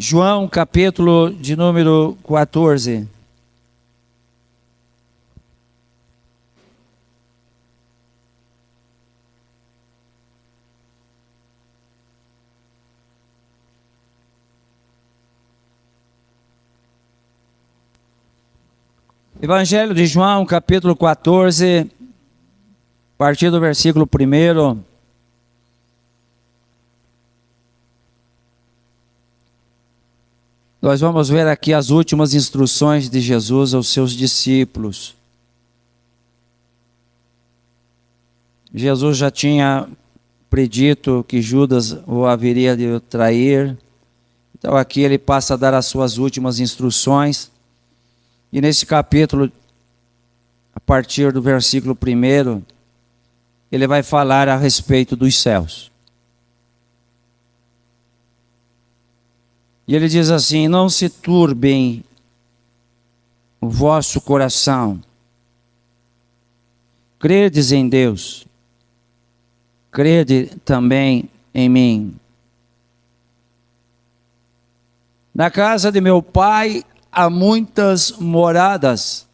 João, capítulo de número 14. Evangelho de João, capítulo 14, a partir do versículo 1. Nós vamos ver aqui as últimas instruções de Jesus aos seus discípulos. Jesus já tinha predito que Judas o haveria de trair. Então aqui ele passa a dar as suas últimas instruções. E nesse capítulo, a partir do versículo 1, ele vai falar a respeito dos céus. E ele diz assim: não se turbem o vosso coração. Credes em Deus, crede também em mim. Na casa de meu Pai há muitas moradas.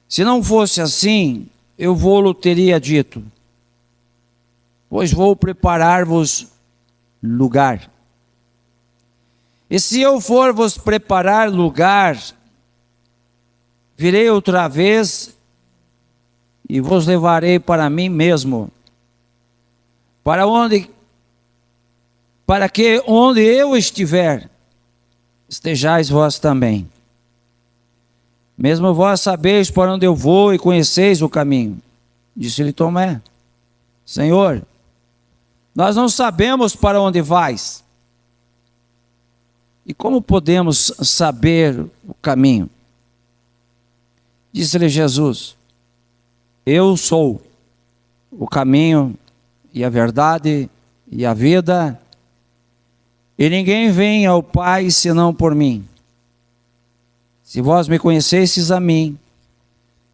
Se não fosse assim, eu vou-lo teria dito, pois vou preparar-vos lugar. E se eu for vos preparar lugar, virei outra vez e vos levarei para mim mesmo, para que onde eu estiver, estejais vós também. Mesmo vós sabeis para onde eu vou e conheceis o caminho. Disse-lhe Tomé: Senhor, nós não sabemos para onde vais. E como podemos saber o caminho? Disse-lhe Jesus: eu sou o caminho e a verdade e a vida, e ninguém vem ao Pai senão por mim. Se vós me conhecesseis a mim,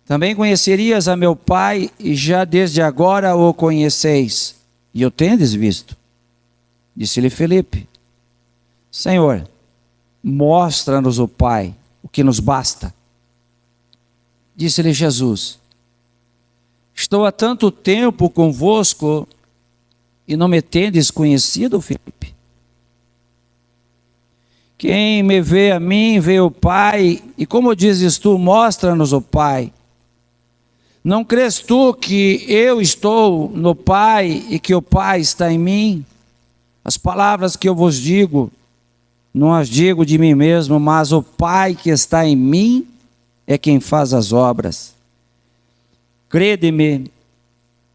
também conhecerias a meu Pai, e já desde agora o conheceis, e o tendes visto. Disse-lhe Filipe: Senhor, mostra-nos o Pai, o que nos basta. Disse-lhe Jesus: estou há tanto tempo convosco, e não me tendes conhecido, Filipe? Quem me vê a mim, vê o Pai, e como dizes tu, mostra-nos o Pai. Não crês tu que eu estou no Pai e que o Pai está em mim? As palavras que eu vos digo, não as digo de mim mesmo, mas o Pai que está em mim é quem faz as obras. Crede-me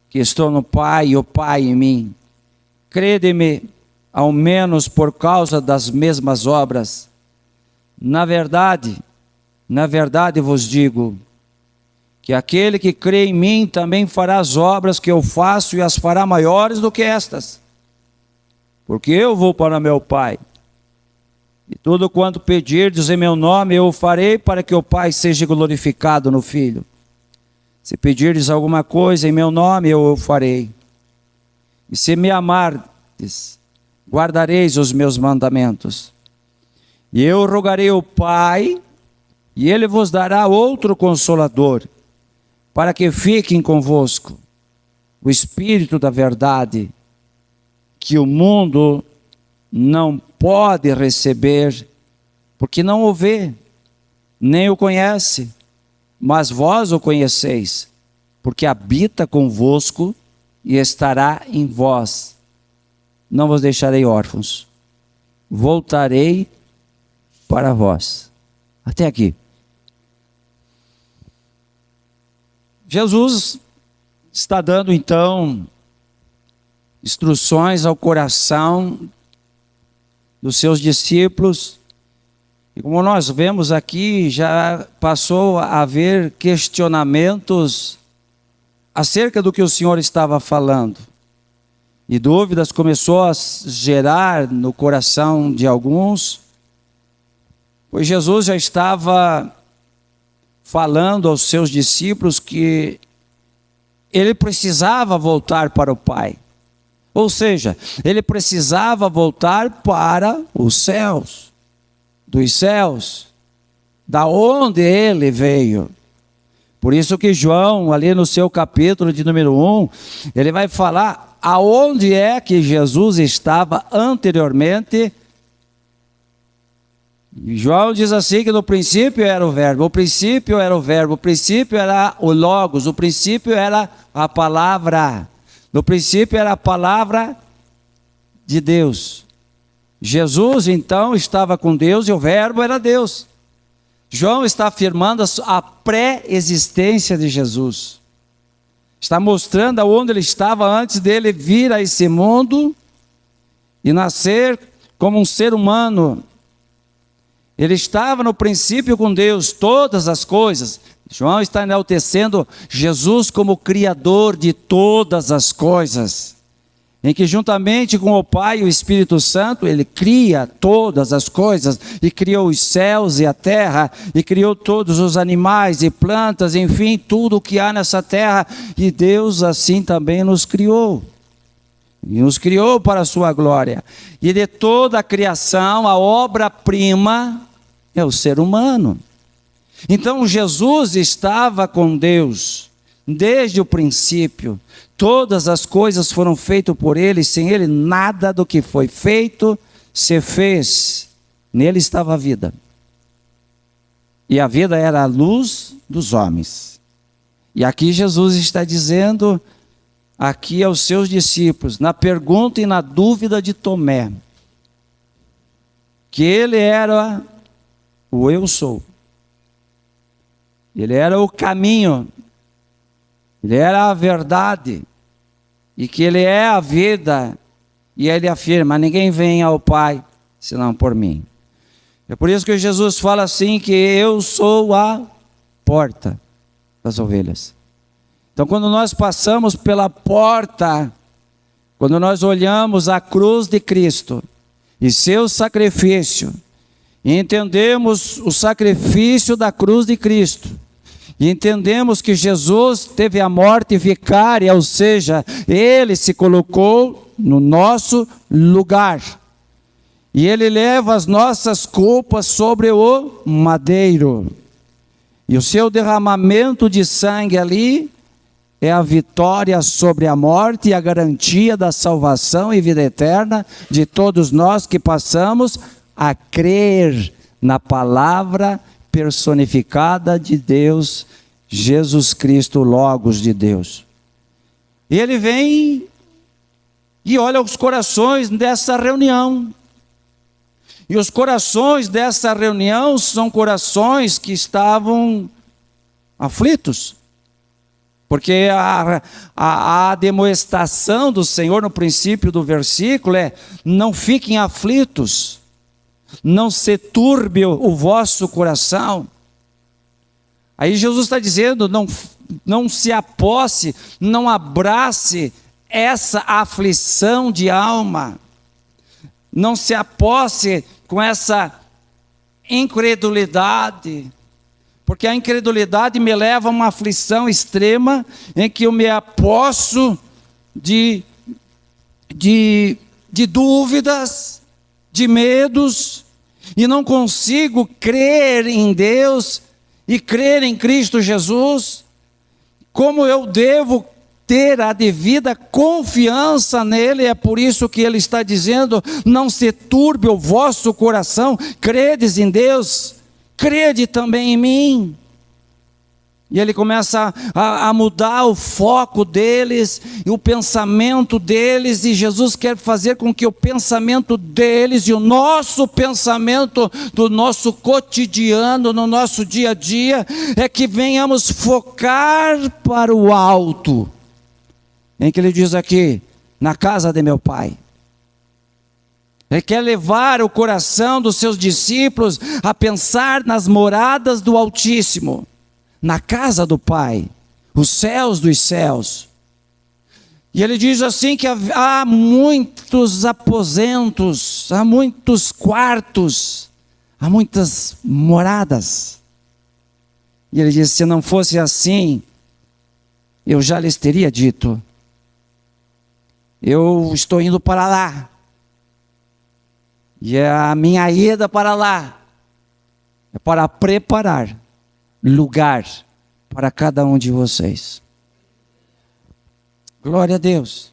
que estou no Pai e o Pai em mim. Crede-me, ao menos por causa das mesmas obras. Na verdade vos digo, que aquele que crê em mim também fará as obras que eu faço, e as fará maiores do que estas. Porque eu vou para meu Pai, e tudo quanto pedirdes em meu nome eu o farei, para que o Pai seja glorificado no Filho. Se pedirdes alguma coisa em meu nome eu o farei. E se me amardes, guardareis os meus mandamentos. E eu rogarei ao Pai, e ele vos dará outro Consolador, para que fiquem convosco, o Espírito da verdade, que o mundo não pode receber, porque não o vê, nem o conhece, mas vós o conheceis, porque habita convosco e estará em vós. Não vos deixarei órfãos, voltarei para vós. Até aqui. Jesus está dando então instruções ao coração dos seus discípulos, e como nós vemos aqui, já passou a haver questionamentos acerca do que o Senhor estava falando. E dúvidas começou a gerar no coração de alguns, pois Jesus já estava falando aos seus discípulos que ele precisava voltar para o Pai. Ou seja, ele precisava voltar para os céus, dos céus, da onde ele veio. Por isso que João, ali no seu capítulo de número 1, ele vai falar aonde é que Jesus estava anteriormente. E João diz assim que no princípio era o verbo, o princípio era o verbo, o princípio era o logos, o princípio era a palavra. No princípio era a palavra de Deus. Jesus então estava com Deus e o verbo era Deus. João está afirmando a pré-existência de Jesus. Está mostrando aonde ele estava antes dele vir a esse mundo e nascer como um ser humano. Ele estava no princípio com Deus, todas as coisas. João está enaltecendo Jesus como Criador de todas as coisas, em que juntamente com o Pai e o Espírito Santo, ele cria todas as coisas, e criou os céus e a terra, e criou todos os animais e plantas, enfim, tudo o que há nessa terra, e Deus assim também nos criou. E nos criou para a sua glória. E de toda a criação, a obra-prima é o ser humano. Então Jesus estava com Deus desde o princípio. Todas as coisas foram feitas por ele, sem ele nada do que foi feito se fez. Nele estava a vida. E a vida era a luz dos homens. E aqui Jesus está dizendo aqui aos seus discípulos, na pergunta e na dúvida de Tomé, que ele era o eu sou. Ele era o caminho, ele era a verdade, e que ele é a vida. E ele afirma, ninguém vem ao Pai, senão por mim. É por isso que Jesus fala assim, que eu sou a porta das ovelhas. Então quando nós passamos pela porta, quando nós olhamos a cruz de Cristo, e seu sacrifício, e entendemos o sacrifício da cruz de Cristo, e entendemos que Jesus teve a morte vicária, ou seja, ele se colocou no nosso lugar, e ele leva as nossas culpas sobre o madeiro, e o seu derramamento de sangue ali é a vitória sobre a morte e a garantia da salvação e vida eterna de todos nós que passamos a crer na palavra personificada de Deus, Jesus Cristo, o Logos de Deus. E ele vem e olha os corações dessa reunião. E os corações dessa reunião são corações que estavam aflitos. Porque a admoestação do Senhor no princípio do versículo é: não fiquem aflitos, não se turbe o vosso coração. Aí Jesus está dizendo, não se aposse, não abrace essa aflição de alma, não se aposse com essa incredulidade, porque a incredulidade me leva a uma aflição extrema, em que eu me aposso de dúvidas, de medos, e não consigo crer em Deus e crer em Cristo Jesus. Como eu devo ter a devida confiança nele? É por isso que ele está dizendo, não se turbe o vosso coração, credes em Deus, crede também em mim. E ele começa a mudar o foco deles, e o pensamento deles, e Jesus quer fazer com que o pensamento deles, e o nosso pensamento do nosso cotidiano, no nosso dia a dia, é que venhamos focar para o alto, em que ele diz aqui, na casa de meu Pai. Ele quer levar o coração dos seus discípulos a pensar nas moradas do Altíssimo, na casa do Pai, os céus dos céus. E ele diz assim que há muitos aposentos, há muitos quartos, há muitas moradas. E ele diz, se não fosse assim, eu já lhes teria dito. eu estou indo para lá. E a minha ida para lá é para preparar lugar para cada um de vocês. Glória a Deus.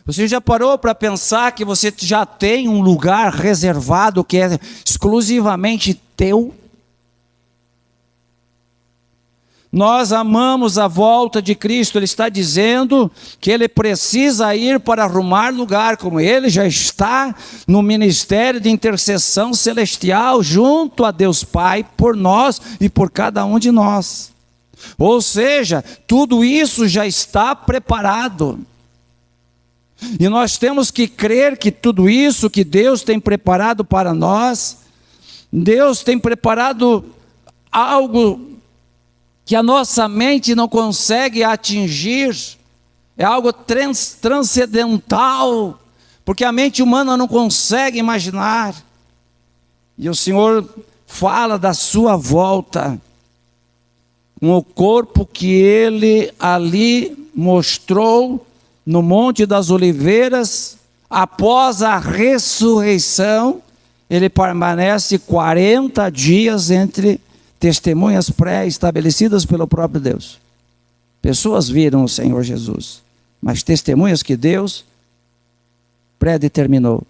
Você já parou para pensar que você já tem um lugar reservado que é exclusivamente teu? Nós amamos a volta de Cristo. Ele está dizendo que Ele precisa ir para arrumar lugar, como Ele já está no ministério de intercessão celestial, junto a Deus Pai, por nós e por cada um de nós. Ou seja, tudo isso já está preparado. E nós temos que crer que tudo isso que Deus tem preparado para nós, Deus tem preparado algo que a nossa mente não consegue atingir, é algo transcendental, porque a mente humana não consegue imaginar. E o Senhor fala da sua volta, com o corpo que Ele ali mostrou no Monte das Oliveiras. Após a ressurreição, Ele permanece 40 dias entre testemunhas pré-estabelecidas pelo próprio Deus. Pessoas viram o Senhor Jesus, mas testemunhas que Deus predeterminou.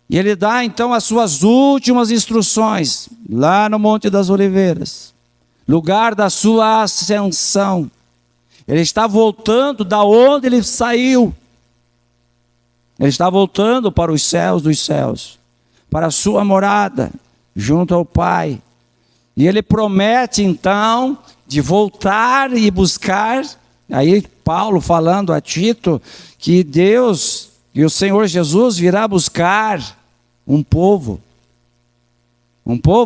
E Ele dá então as suas últimas instruções, lá no Monte das Oliveiras, lugar da sua ascensão. Ele está voltando da onde Ele saiu. Ele está voltando para os céus dos céus, para a sua morada, junto ao Pai. E Ele promete então de voltar e buscar, aí Paulo falando a Tito, que Deus e o Senhor Jesus virá buscar um povo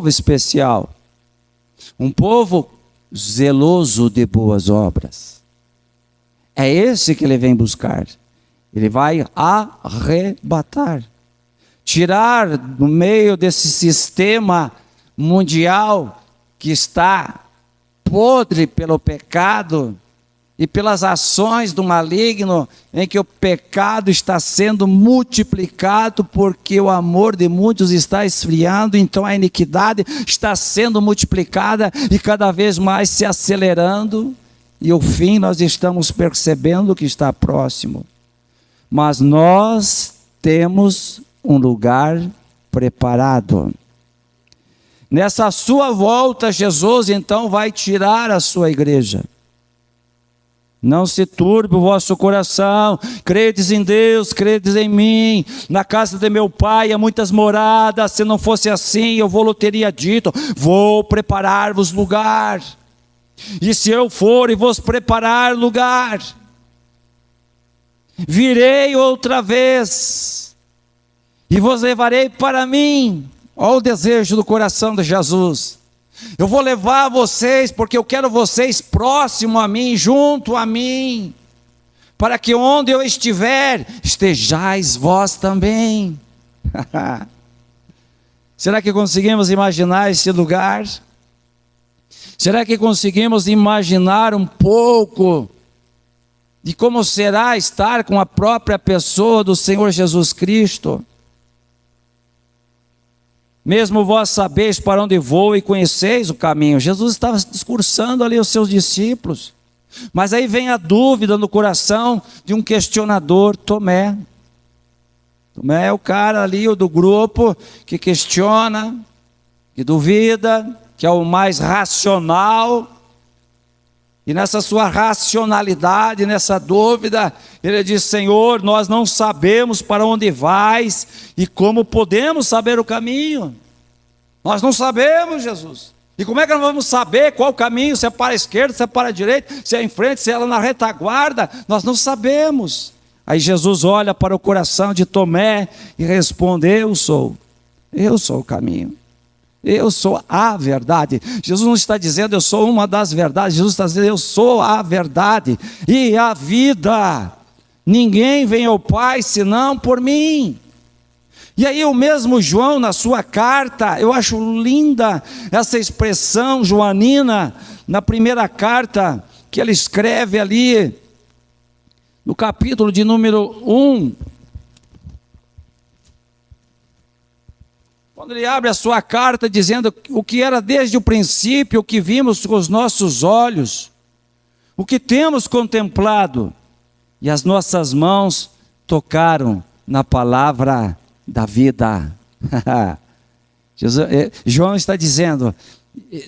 especial, um povo zeloso de boas obras. É esse que Ele vem buscar. Ele vai arrebatar, tirar do meio desse sistema mundial que está podre pelo pecado e pelas ações do maligno, em que o pecado está sendo multiplicado porque o amor de muitos está esfriando, então a iniquidade está sendo multiplicada e cada vez mais se acelerando, e o fim nós estamos percebendo que está próximo. Mas nós temos um lugar preparado. Nessa sua volta, Jesus então vai tirar a sua igreja. Não se turbe o vosso coração, credes em Deus, credes em mim. Na casa de meu pai há muitas moradas, se não fosse assim eu vou-lhe teria dito, vou preparar-vos lugar. E se eu for e vos preparar lugar, virei outra vez e vos levarei para mim. Olha o desejo do coração de Jesus. Eu vou levar vocês, porque eu quero vocês próximo a mim, junto a mim, para que onde eu estiver, estejais vós também. Será que conseguimos imaginar esse lugar? Será que conseguimos imaginar um pouco de como será estar com a própria pessoa do Senhor Jesus Cristo? Mesmo vós sabeis para onde vou e conheceis o caminho. Jesus estava discursando ali aos seus discípulos. Mas aí vem a dúvida no coração de um questionador, Tomé. Tomé é o cara ali do grupo que questiona, que duvida, que é o mais racional. E nessa sua racionalidade, nessa dúvida, ele diz: Senhor, nós não sabemos para onde vais e como podemos saber o caminho. Nós não sabemos, Jesus. E como é que nós vamos saber qual caminho, se é para a esquerda, se é para a direita, se é em frente, se é lá na retaguarda? Nós não sabemos. Aí Jesus olha para o coração de Tomé e responde: eu sou o caminho. Eu sou a verdade. Jesus não está dizendo eu sou uma das verdades. Jesus está dizendo eu sou a verdade e a vida. Ninguém vem ao Pai senão por mim. E aí o mesmo João na sua carta, eu acho linda essa expressão joanina, na primeira carta que ele escreve ali, no capítulo de número 1, quando ele abre a sua carta dizendo o que era desde o princípio, o que vimos com os nossos olhos, o que temos contemplado, e as nossas mãos tocaram na palavra da vida. João está dizendo,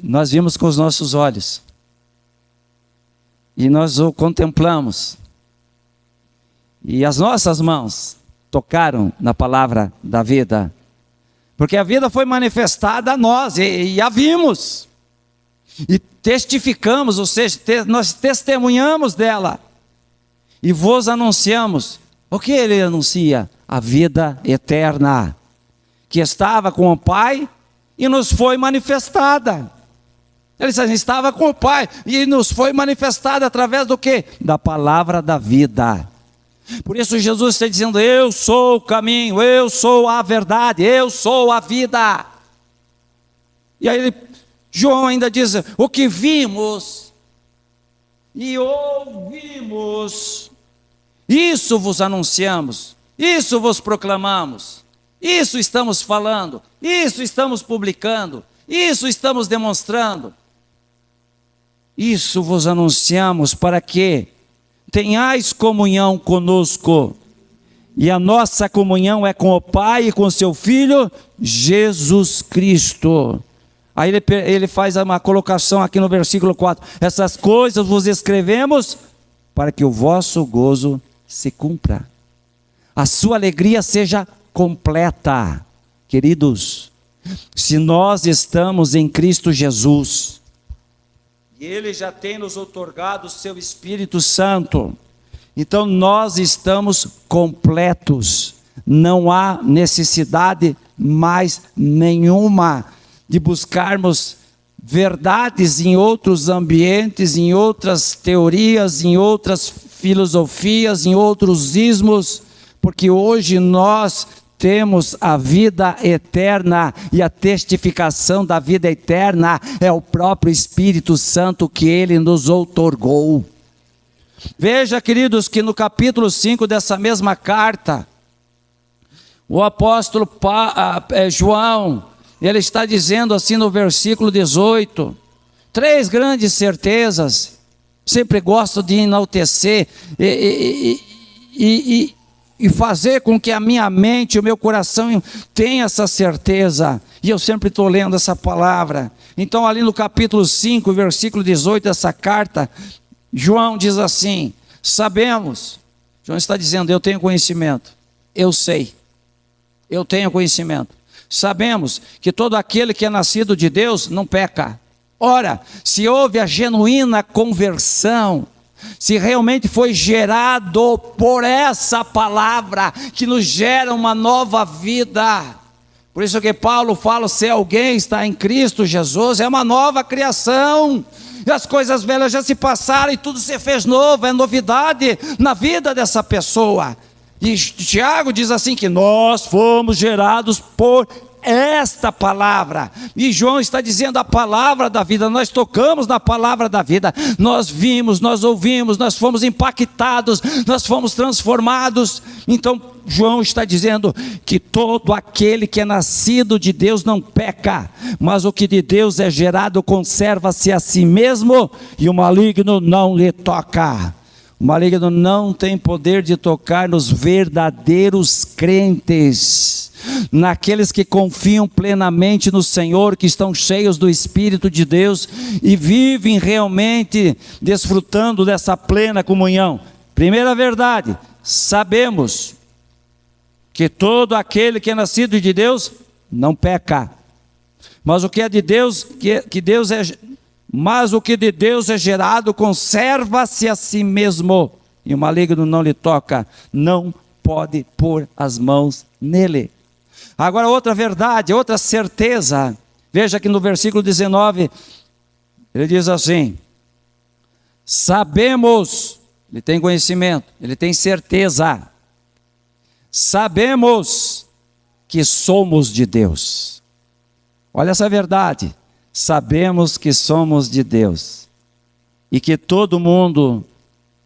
nós vimos com os nossos olhos, e nós o contemplamos, e as nossas mãos tocaram na palavra da vida, porque a vida foi manifestada a nós, e a vimos, e testificamos, ou seja, nós testemunhamos dela, e vos anunciamos. O que ele anuncia? A vida eterna, que estava com o Pai e nos foi manifestada. Ele estava com o Pai e nos foi manifestada através do quê? Da palavra da vida. Por isso Jesus está dizendo, eu sou o caminho, eu sou a verdade, eu sou a vida. E aí João ainda diz, o que vimos e ouvimos, isso vos anunciamos, isso vos proclamamos, isso estamos falando, isso estamos publicando, isso estamos demonstrando. Isso vos anunciamos para que tenhais comunhão conosco. E a nossa comunhão é com o Pai e com seu Filho, Jesus Cristo. Aí ele faz uma colocação aqui no versículo 4. Essas coisas vos escrevemos para que o vosso gozo se cumpra. A sua alegria seja completa. Queridos, se nós estamos em Cristo Jesus, e Ele já tem nos outorgado o seu Espírito Santo, então nós estamos completos. Não há necessidade mais nenhuma de buscarmos verdades em outros ambientes, em outras teorias, em outras filosofias, em outros ismos, porque hoje nós temos a vida eterna, e a testificação da vida eterna é o próprio Espírito Santo que Ele nos outorgou. Veja, queridos, que no capítulo 5 dessa mesma carta, o apóstolo João, ele está dizendo assim no versículo 18, 3 grandes certezas. Sempre gosto de enaltecer e fazer com que a minha mente, o meu coração tenha essa certeza, e eu sempre estou lendo essa palavra. Então ali no capítulo 5, versículo 18 dessa carta, João diz assim, sabemos, João está dizendo, eu tenho conhecimento, eu sei, eu tenho conhecimento, sabemos que todo aquele que é nascido de Deus não peca. Ora, se houve a genuína conversão, se realmente foi gerado por essa palavra que nos gera uma nova vida, por isso que Paulo fala, se alguém está em Cristo Jesus, é uma nova criação, e as coisas velhas já se passaram e tudo se fez novo, é novidade na vida dessa pessoa. E Tiago diz assim que nós fomos gerados por esta palavra, e João está dizendo a palavra da vida, nós tocamos na palavra da vida, nós vimos, nós ouvimos, nós fomos impactados, nós fomos transformados. Então João está dizendo que todo aquele que é nascido de Deus não peca, mas o que de Deus é gerado conserva-se a si mesmo, e o maligno não lhe toca. O maligno não tem poder de tocar nos verdadeiros crentes, naqueles que confiam plenamente no Senhor, que estão cheios do Espírito de Deus e vivem realmente desfrutando dessa plena comunhão. Primeira verdade, sabemos que todo aquele que é nascido de Deus não peca, mas o que é de Deus, mas o que de Deus é gerado conserva-se a si mesmo, e o maligno não lhe toca, não pode pôr as mãos nele. Agora outra verdade, outra certeza, veja que no versículo 19, ele diz assim, sabemos, ele tem conhecimento, ele tem certeza, sabemos que somos de Deus. Olha essa verdade, sabemos que somos de Deus, e que todo mundo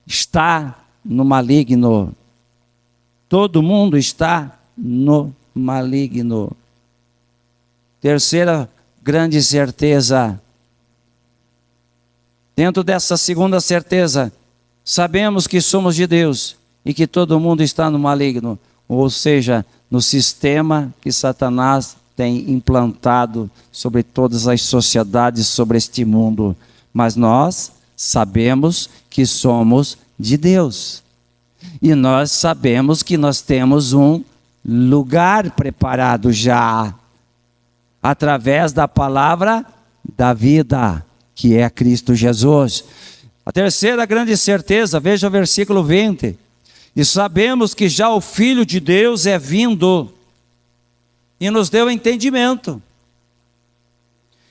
está no maligno. Todo mundo está no maligno. Terceira grande certeza. Dentro dessa segunda certeza, sabemos que somos de Deus e que todo mundo está no maligno, ou seja, no sistema que Satanás tem implantado sobre todas as sociedades, sobre este mundo. Mas nós sabemos que somos de Deus. E nós sabemos que nós temos um lugar preparado já, através da palavra da vida, que é Cristo Jesus. A terceira grande certeza, veja o versículo 20. E sabemos que já o Filho de Deus é vindo e nos deu entendimento,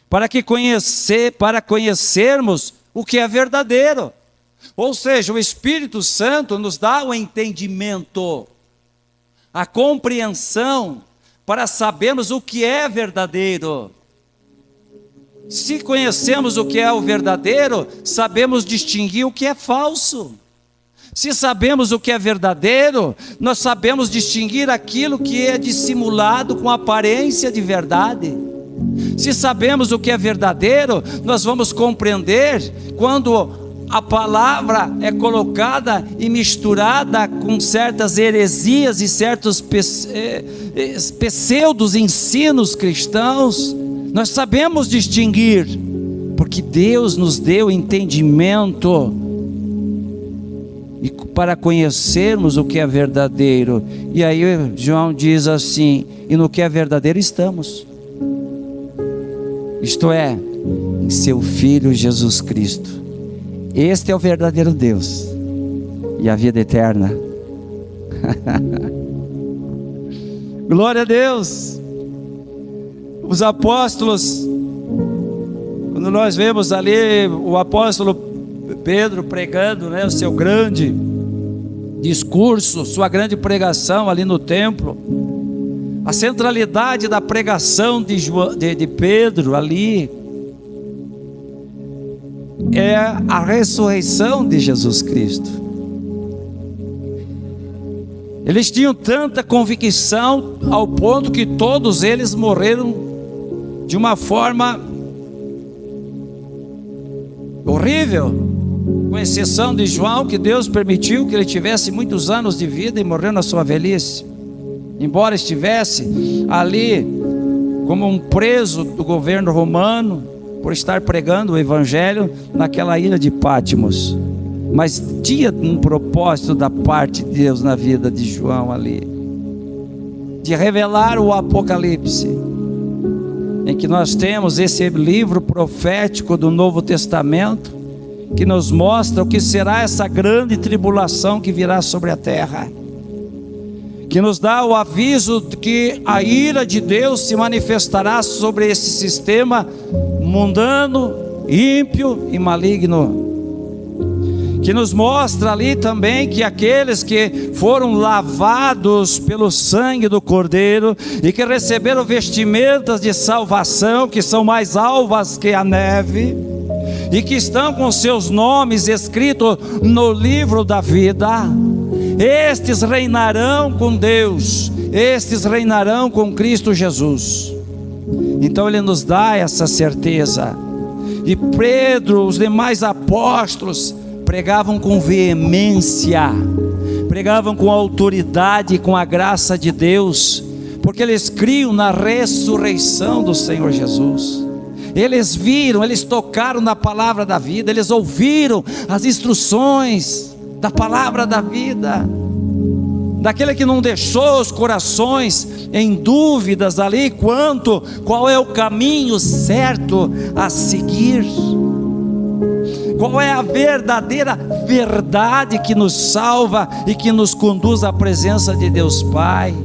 para conhecermos o que é verdadeiro. Ou seja, o Espírito Santo nos dá o entendimento, a compreensão, para sabermos o que é verdadeiro. Se conhecemos o que é o verdadeiro, sabemos distinguir o que é falso. Se sabemos o que é verdadeiro, nós sabemos distinguir aquilo que é dissimulado com aparência de verdade. Se sabemos o que é verdadeiro, nós vamos compreender quando a palavra é colocada e misturada com certas heresias e certos pseudos ensinos cristãos. Nós sabemos distinguir, porque Deus nos deu entendimento e para conhecermos o que é verdadeiro. E aí João diz assim: e no que é verdadeiro estamos, isto é, em seu Filho Jesus Cristo. Este é o verdadeiro Deus e a vida eterna. Glória a Deus. Os apóstolos, quando nós vemos ali o apóstolo Pedro pregando, né, o seu grande discurso, sua grande pregação ali no templo, a centralidade da pregação de Pedro ali é a ressurreição de Jesus Cristo. Eles tinham tanta convicção ao ponto que todos eles morreram de uma forma horrível, com exceção de João, que Deus permitiu que ele tivesse muitos anos de vida e morreu na sua velhice, embora estivesse ali como um preso do governo romano, por estar pregando o evangelho naquela ilha de Pátimos. Mas tinha um propósito da parte de Deus na vida de João ali, de revelar o Apocalipse, em que nós temos esse livro profético do Novo Testamento, que nos mostra o que será essa grande tribulação que virá sobre a terra, que nos dá o aviso de que a ira de Deus se manifestará sobre esse sistema mundano, ímpio e maligno, que nos mostra ali também que aqueles que foram lavados pelo sangue do Cordeiro e que receberam vestimentas de salvação, que são mais alvas que a neve, e que estão com seus nomes escritos no livro da vida, estes reinarão com Deus, estes reinarão com Cristo Jesus. Então ele nos dá essa certeza. E Pedro, os demais apóstolos, pregavam com veemência, pregavam com autoridade, com a graça de Deus, porque eles criam na ressurreição do Senhor Jesus. Eles viram, eles tocaram na palavra da vida, eles ouviram as instruções da palavra da vida, daquele que não deixou os corações em dúvidas ali qual é o caminho certo a seguir, qual é a verdadeira verdade que nos salva e que nos conduz à presença de Deus Pai,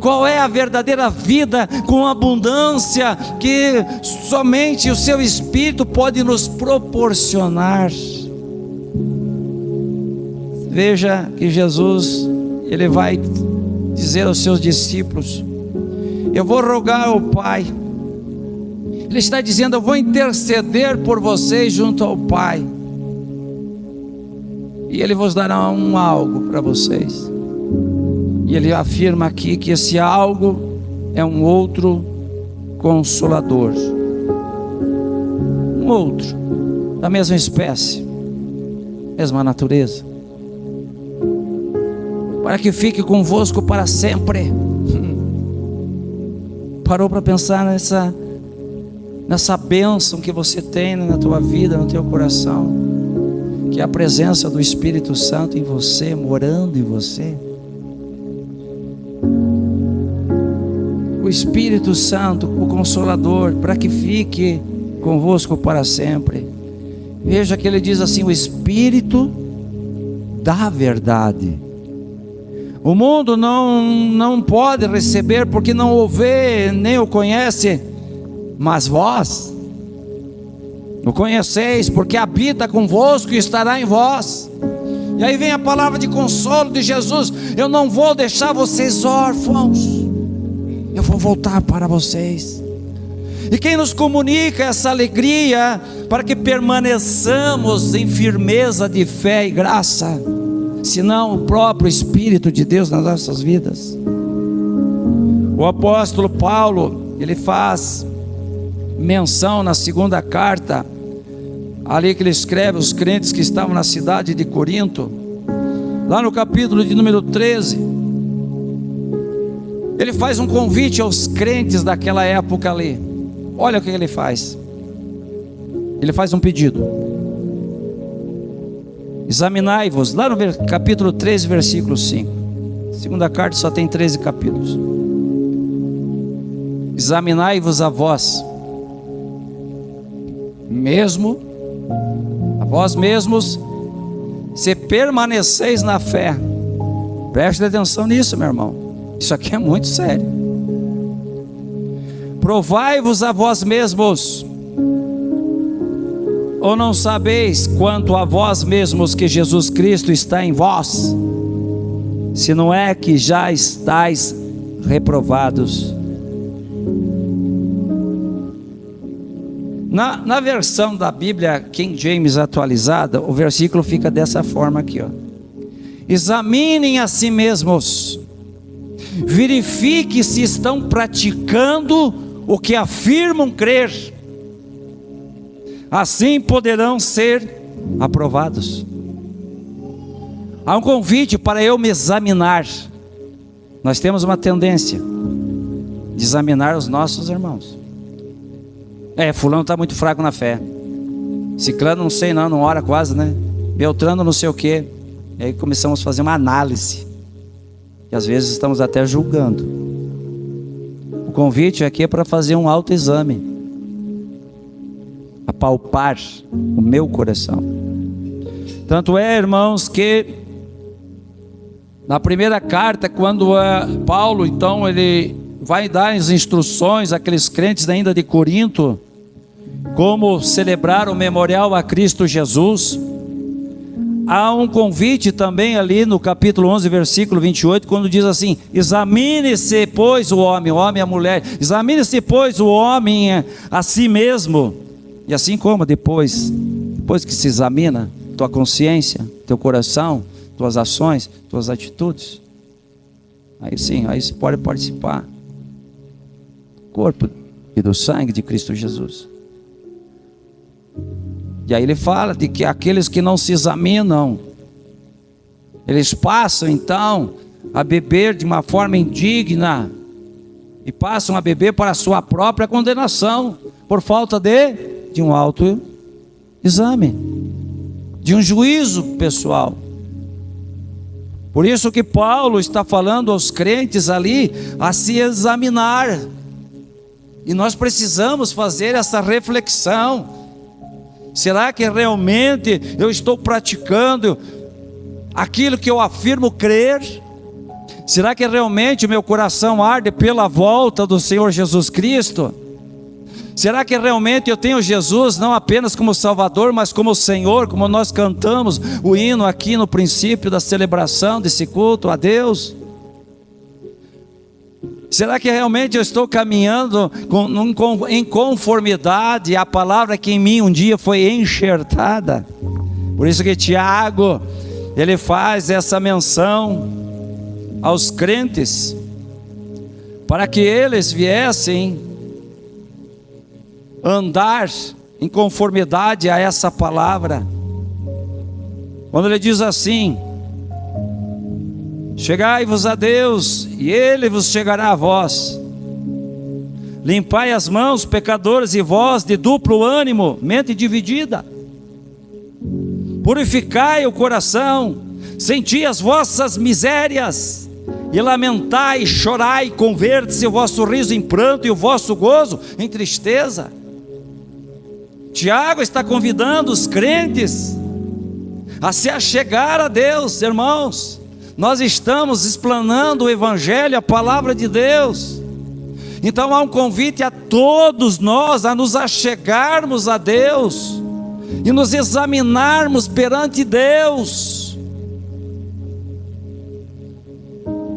qual é a verdadeira vida com abundância que somente o seu Espírito pode nos proporcionar. Veja que Jesus, ele vai dizer aos seus discípulos: eu vou rogar ao Pai. Ele está dizendo: eu vou interceder por vocês junto ao Pai. e Ele vos dará um algo para vocês. E Ele afirma aqui que esse algo é um outro Consolador, um outro, da mesma espécie, mesma natureza, para que fique convosco para sempre. Parou para pensar nessa bênção que você tem na tua vida, no teu coração, que é a presença do Espírito Santo em você, morando em você. O Espírito Santo, o Consolador, para que fique convosco para sempre. Veja que ele diz assim: o Espírito da verdade. O mundo não pode receber, porque não o vê, nem o conhece, mas vós o conheceis, porque habita convosco e estará em vós. E aí vem a palavra de consolo de Jesus: eu não vou deixar vocês órfãos, eu vou voltar para vocês. E quem nos comunica essa alegria, para que permaneçamos em firmeza de fé e graça, senão o próprio Espírito de Deus nas nossas vidas? O apóstolo Paulo, ele faz menção na segunda carta, ali que ele escreve aos crentes que estavam na cidade de Corinto, lá no capítulo de número 13, ele faz um convite aos crentes daquela época ali. Olha o que ele faz. Ele faz um pedido: examinai-vos, lá no capítulo 13, versículo 5. Segunda carta só tem 13 capítulos. Examinai-vos a vós mesmos, se permaneceis na fé. Preste atenção nisso, meu irmão. Isso aqui é muito sério. Provai-vos a vós mesmos, ou não sabeis quanto a vós mesmos que Jesus Cristo está em vós, se não é que já estáis reprovados. Na versão da Bíblia King James atualizada, o versículo fica dessa forma aqui, ó: examinem a si mesmos, verifique se estão praticando o que afirmam crer, assim poderão ser aprovados. Há um convite para eu me examinar. Nós temos uma tendência de examinar os nossos irmãos. Fulano está muito fraco na fé, ciclano não sei não ora quase, né? Beltrano não sei o que. E aí começamos a fazer uma análise, e às vezes estamos até julgando. O convite aqui é para fazer um autoexame, apalpar o meu coração. Tanto é, irmãos, que na primeira carta, quando Paulo, então, ele vai dar as instruções àqueles crentes ainda de Corinto, como celebrar o memorial a Cristo Jesus. Há um convite também ali no capítulo 11, versículo 28, quando diz assim: examine-se, pois, o homem e a mulher, examine-se, pois, o homem a si mesmo. E assim como depois que se examina tua consciência, teu coração, tuas ações, tuas atitudes, aí sim, aí você pode participar do corpo e do sangue de Cristo Jesus. E aí ele fala de que aqueles que não se examinam, eles passam então a beber de uma forma indigna, e passam a beber para a sua própria condenação, por falta de um autoexame, de um juízo pessoal. Por isso que Paulo está falando aos crentes ali a se examinar. E nós precisamos fazer essa reflexão: será que realmente eu estou praticando aquilo que eu afirmo crer? Será que realmente o meu coração arde pela volta do Senhor Jesus Cristo? Será que realmente eu tenho Jesus não apenas como Salvador, mas como Senhor, como nós cantamos o hino aqui no princípio da celebração desse culto a Deus? Será que realmente eu estou caminhando em conformidade à palavra que em mim um dia foi enxertada? Por isso que Tiago, ele faz essa menção aos crentes, para que eles viessem andar em conformidade a essa palavra. Quando ele diz assim: chegai-vos a Deus, e Ele vos chegará a vós. Limpai as mãos, pecadores, e vós de duplo ânimo, mente dividida. Purificai o coração, senti as vossas misérias, e lamentai, chorai, converte-se o vosso riso em pranto e o vosso gozo em tristeza. Tiago está convidando os crentes a se achegar a Deus. Irmãos, nós estamos explanando o Evangelho, a palavra de Deus. Então há um convite a todos nós a nos achegarmos a Deus e nos examinarmos perante Deus.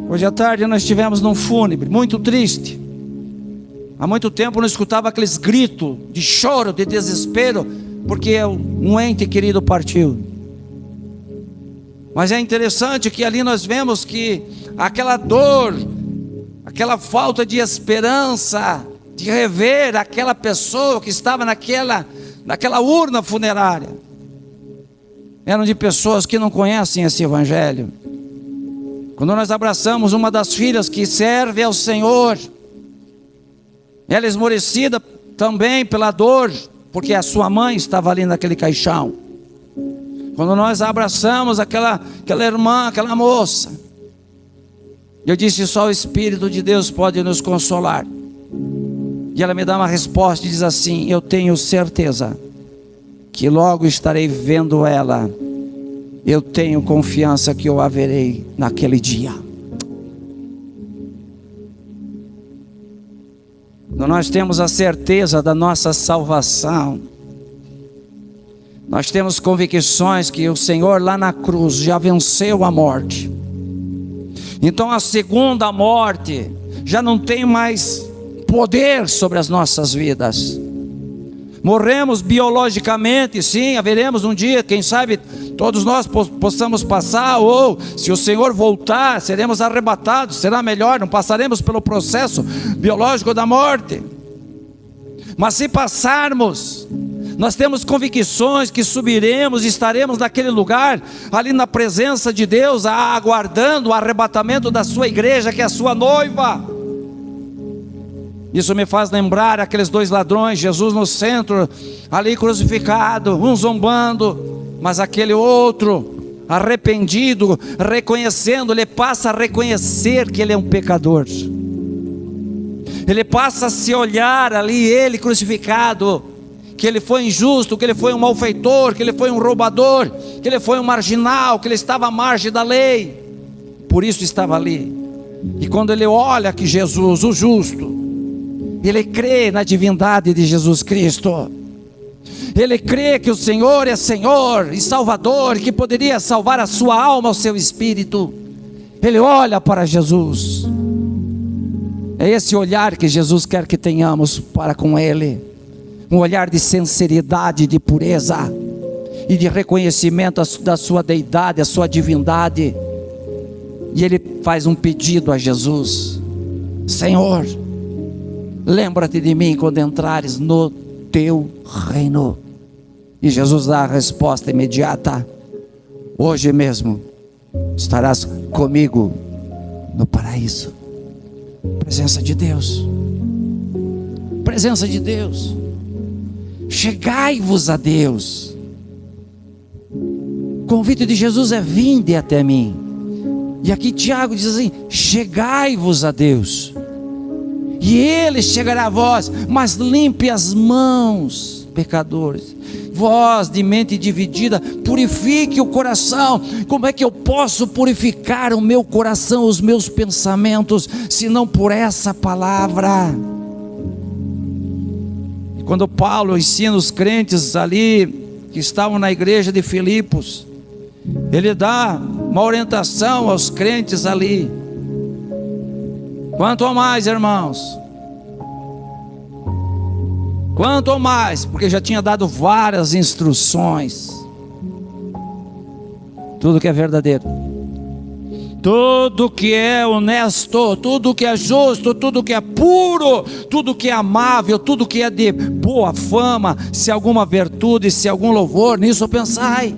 Hoje à tarde nós estivemos num fúnebre, muito triste. Há muito tempo eu não escutava aqueles gritos de choro, de desespero, porque um ente querido partiu. Mas é interessante que ali nós vemos que aquela dor, aquela falta de esperança, de rever aquela pessoa que estava naquela urna funerária, eram de pessoas que não conhecem esse Evangelho. Quando nós abraçamos uma das filhas que serve ao Senhor, ela é esmorecida também pela dor, porque a sua mãe estava ali naquele caixão. Quando nós abraçamos aquela irmã, aquela moça, eu disse: só o Espírito de Deus pode nos consolar. E ela me dá uma resposta e diz assim: eu tenho certeza que logo estarei vendo ela. Eu tenho confiança que eu a verei naquele dia. Nós temos a certeza da nossa salvação. Nós temos convicções que o Senhor lá na cruz já venceu a morte. Então a segunda morte já não tem mais poder sobre as nossas vidas. Morremos biologicamente, sim, haveremos um dia, quem sabe todos nós possamos passar, ou se o Senhor voltar, seremos arrebatados, será melhor, não passaremos pelo processo biológico da morte. Mas se passarmos, nós temos convicções que subiremos e estaremos naquele lugar, ali na presença de Deus, aguardando o arrebatamento da sua igreja, que é a sua noiva. Isso me faz lembrar aqueles dois ladrões, Jesus no centro, ali crucificado, um zombando, mas aquele outro arrependido, reconhecendo, ele passa a reconhecer que ele é um pecador. Ele passa a se olhar ali, ele crucificado, que ele foi injusto, que ele foi um malfeitor, que ele foi um roubador, que ele foi um marginal, que ele estava à margem da lei, por isso estava ali. E quando ele olha que Jesus, o justo, ele crê na divindade de Jesus Cristo, ele crê que o Senhor é Senhor e Salvador, que poderia salvar a sua alma, o seu espírito. Ele olha para Jesus. É esse olhar que Jesus quer que tenhamos para com Ele, um olhar de sinceridade, de pureza e de reconhecimento da sua deidade, a sua divindade. E ele faz um pedido a Jesus: Senhor, lembra-te de mim quando entrares no teu reino. E Jesus dá a resposta imediata: hoje mesmo estarás comigo no paraíso. Presença de Deus, presença de Deus. Chegai-vos a Deus. O convite de Jesus é: vinde até mim. E aqui Tiago diz assim: chegai-vos a Deus, e Ele chegará a vós. Mas limpe as mãos, pecadores. Vós de mente dividida, purifique o coração. Como é que eu posso purificar o meu coração, os meus pensamentos, se não por essa palavra? E quando Paulo ensina os crentes ali, que estavam na igreja de Filipos, ele dá uma orientação aos crentes ali. Quanto mais, irmãos, quanto mais, porque já tinha dado várias instruções. tudo que é verdadeiro, tudo que é honesto, tudo que é justo, tudo que é puro, tudo que é amável, tudo que é de boa fama, se alguma virtude, se algum louvor, nisso pensai.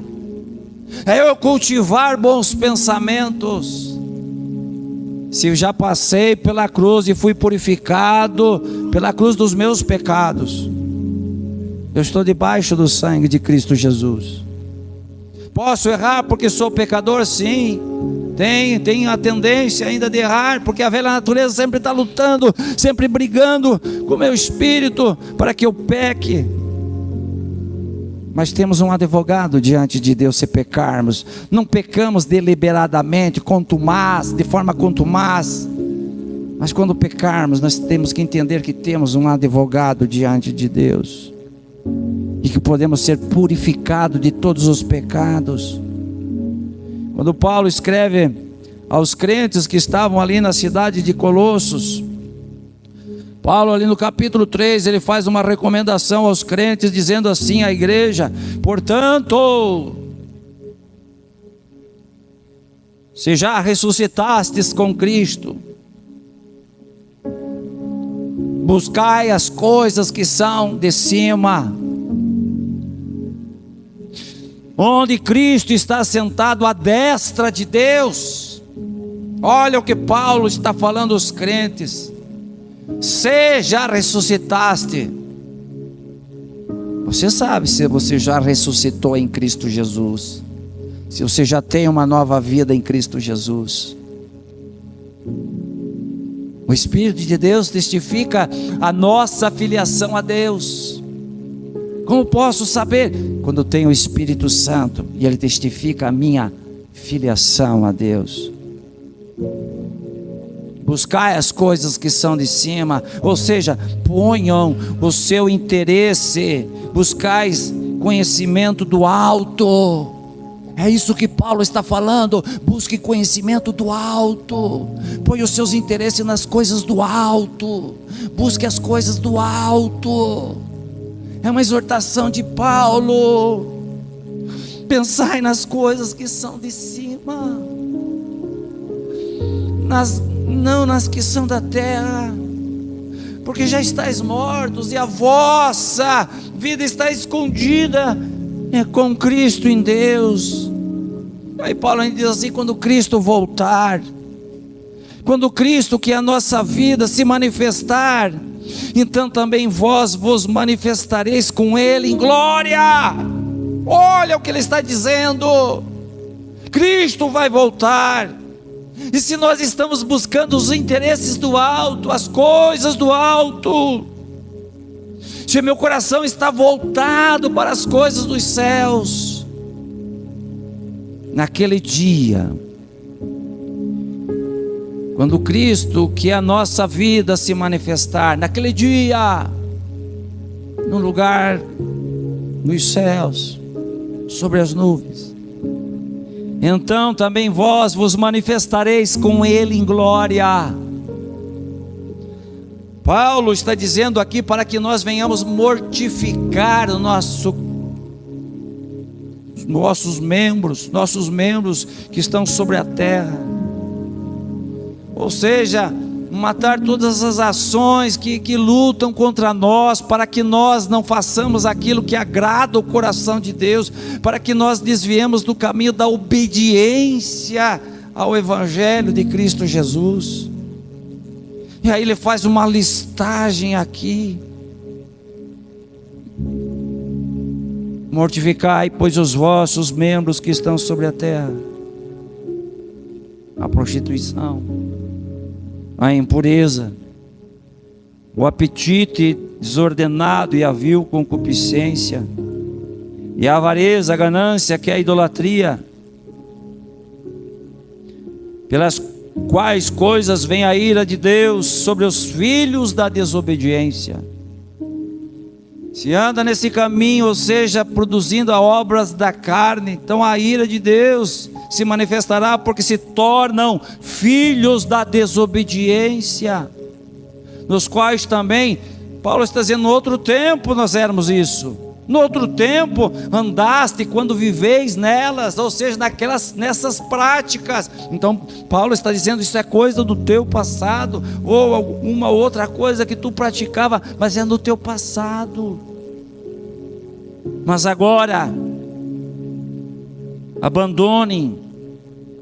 É eu cultivar bons pensamentos. Se eu já passei pela cruz e fui purificado pela cruz dos meus pecados, eu estou debaixo do sangue de Cristo Jesus. Posso errar porque sou pecador? Sim. Tenho a tendência ainda de errar, porque a velha natureza sempre está lutando, sempre brigando com o meu espírito para que eu peque. Mas temos um advogado diante de Deus se pecarmos. Não pecamos deliberadamente, de forma contumaz. Mas quando pecarmos, nós temos que entender que temos um advogado diante de Deus. E que podemos ser purificados de todos os pecados. Quando Paulo escreve aos crentes que estavam ali na cidade de Colossos, Paulo ali no capítulo 3, ele faz uma recomendação aos crentes, dizendo assim à igreja: portanto, se já ressuscitastes com Cristo, buscai as coisas que são de cima, onde Cristo está sentado à destra de Deus. Olha o que Paulo está falando aos crentes. Se já ressuscitaste, você sabe se você já ressuscitou em Cristo Jesus, se você já tem uma nova vida em Cristo Jesus. O Espírito de Deus testifica a nossa filiação a Deus. Como posso saber? Quando tenho o Espírito Santo e Ele testifica a minha filiação a Deus. Buscai as coisas que são de cima, ou seja, ponham o seu interesse, buscais conhecimento do alto. É isso que Paulo está falando. Busque conhecimento do alto, põe os seus interesses nas coisas do alto, busque as coisas do alto. É uma exortação de Paulo. Pensai nas coisas que são de cima, não nas que são da terra, porque já estáis mortos e a vossa vida está escondida com Cristo em Deus. Aí Paulo diz assim: quando Cristo voltar, quando Cristo, que é a nossa vida, se manifestar, então também vós vos manifestareis com Ele em glória. Olha o que ele está dizendo. Cristo vai voltar. E se nós estamos buscando os interesses do alto, as coisas do alto, se meu coração está voltado para as coisas dos céus, naquele dia, quando Cristo, que é a nossa vida, se manifestar, naquele dia, num lugar nos céus, sobre as nuvens, então também vós vos manifestareis com Ele em glória. Paulo está dizendo aqui para que nós venhamos mortificar nossos membros que estão sobre a terra, ou seja, matar todas as ações que lutam contra nós, para que nós não façamos aquilo que agrada o coração de Deus, para que nós desviemos do caminho da obediência ao Evangelho de Cristo Jesus. E aí ele faz uma listagem aqui: mortificai, pois, os vossos membros que estão sobre a terra, a prostituição, a impureza, o apetite desordenado e a vil concupiscência, e a avareza, a ganância, que é a idolatria, pelas quais coisas vem a ira de Deus sobre os filhos da desobediência. Se anda nesse caminho, ou seja, produzindo as obras da carne, então a ira de Deus se manifestará, porque se tornam filhos da desobediência, nos quais também, Paulo está dizendo, no outro tempo nós éramos isso. No outro tempo andaste quando viveis nelas, ou seja, nessas práticas. Então Paulo está dizendo, isso é coisa do teu passado, ou alguma outra coisa que tu praticava, mas é no teu passado. Mas agora, abandonem,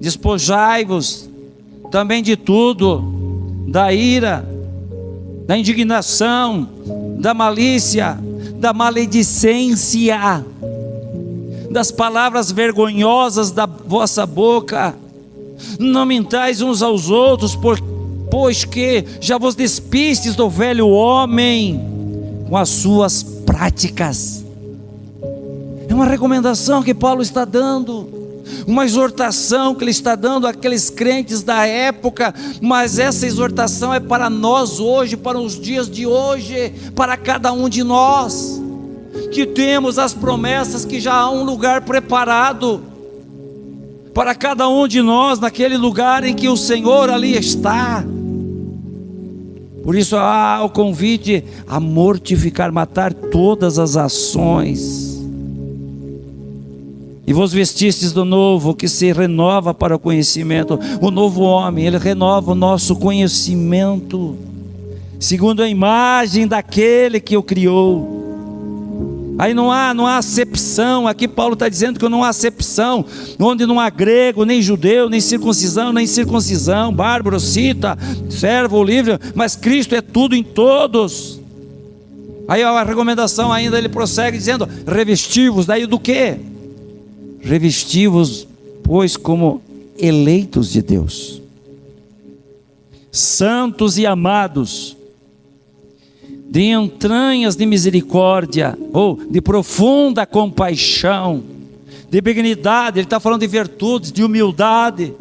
despojai-vos também de tudo, da ira, da indignação, da malícia, da maledicência, das palavras vergonhosas da vossa boca. Não mentais uns aos outros, pois que já vos despistes do velho homem com as suas práticas. É uma recomendação que Paulo está dando, uma exortação que ele está dando àqueles crentes da época, mas essa exortação é para nós hoje, para os dias de hoje, para cada um de nós, que temos as promessas, que já há um lugar preparado para cada um de nós, naquele lugar em que o Senhor ali está. Por isso há o convite a mortificar, matar todas as ações. E vos vestistes do novo, que se renova para o conhecimento. O novo homem, ele renova o nosso conhecimento, segundo a imagem daquele que o criou. Aí não há acepção. Aqui Paulo está dizendo que não há acepção, onde não há grego, nem judeu, nem circuncisão, bárbaro, cita, servo ou livre, mas Cristo é tudo em todos. Aí a recomendação ainda, ele prossegue dizendo, revesti-vos, daí do quê? Revesti-vos, pois, como eleitos de Deus, santos e amados, de entranhas de misericórdia, ou de profunda compaixão, de benignidade. Ele está falando de virtudes, de humildade,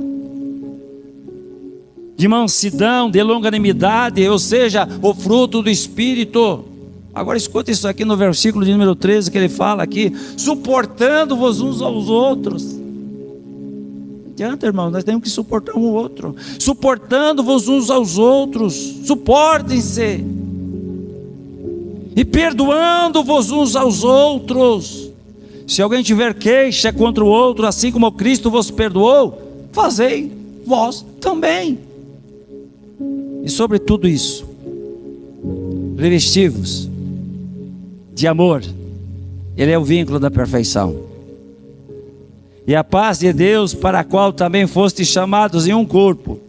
de mansidão, de longanimidade, ou seja, o fruto do Espírito. Agora escuta isso aqui no versículo de número 13, que ele fala aqui, suportando-vos uns aos outros. Não adianta, irmão, nós temos que suportar um ao outro, suportando-vos uns aos outros, suportem-se, e perdoando-vos uns aos outros. Se alguém tiver queixa contra o outro, assim como Cristo vos perdoou, fazei vós também. E sobre tudo isso, revesti-vos de amor. Ele é o vínculo da perfeição. E a paz de Deus, para a qual também fostes chamados em um corpo,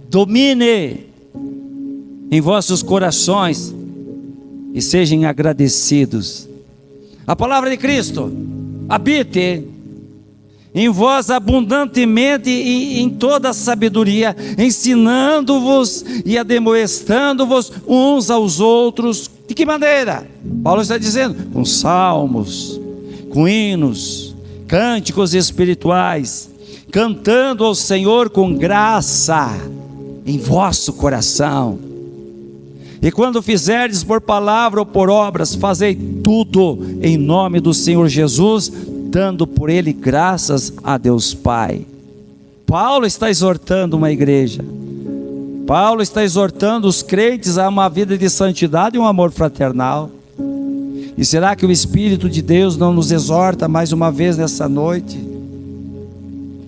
domine em vossos corações e sejam agradecidos. A palavra de Cristo habite em vós abundantemente e em toda a sabedoria, ensinando-vos e admoestando-vos uns aos outros. De que maneira? Paulo está dizendo, com salmos, com hinos, cânticos espirituais, cantando ao Senhor com graça em vosso coração. E quando fizerdes por palavra ou por obras, fazei tudo em nome do Senhor Jesus, dando por ele graças a Deus Pai. Paulo está exortando uma igreja. Paulo está exortando os crentes a uma vida de santidade e um amor fraternal. E será que o Espírito de Deus não nos exorta mais uma vez nessa noite?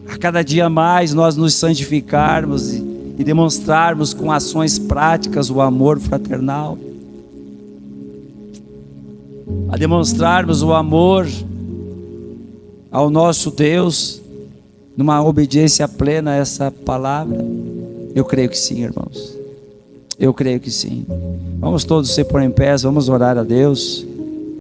A cada dia mais nós nos santificarmos e demonstrarmos com ações práticas o amor fraternal. A demonstrarmos o amor ao nosso Deus, numa obediência plena a essa palavra. Eu creio que sim, irmãos. Eu creio que sim. Vamos todos se pôr em pé, vamos orar a Deus.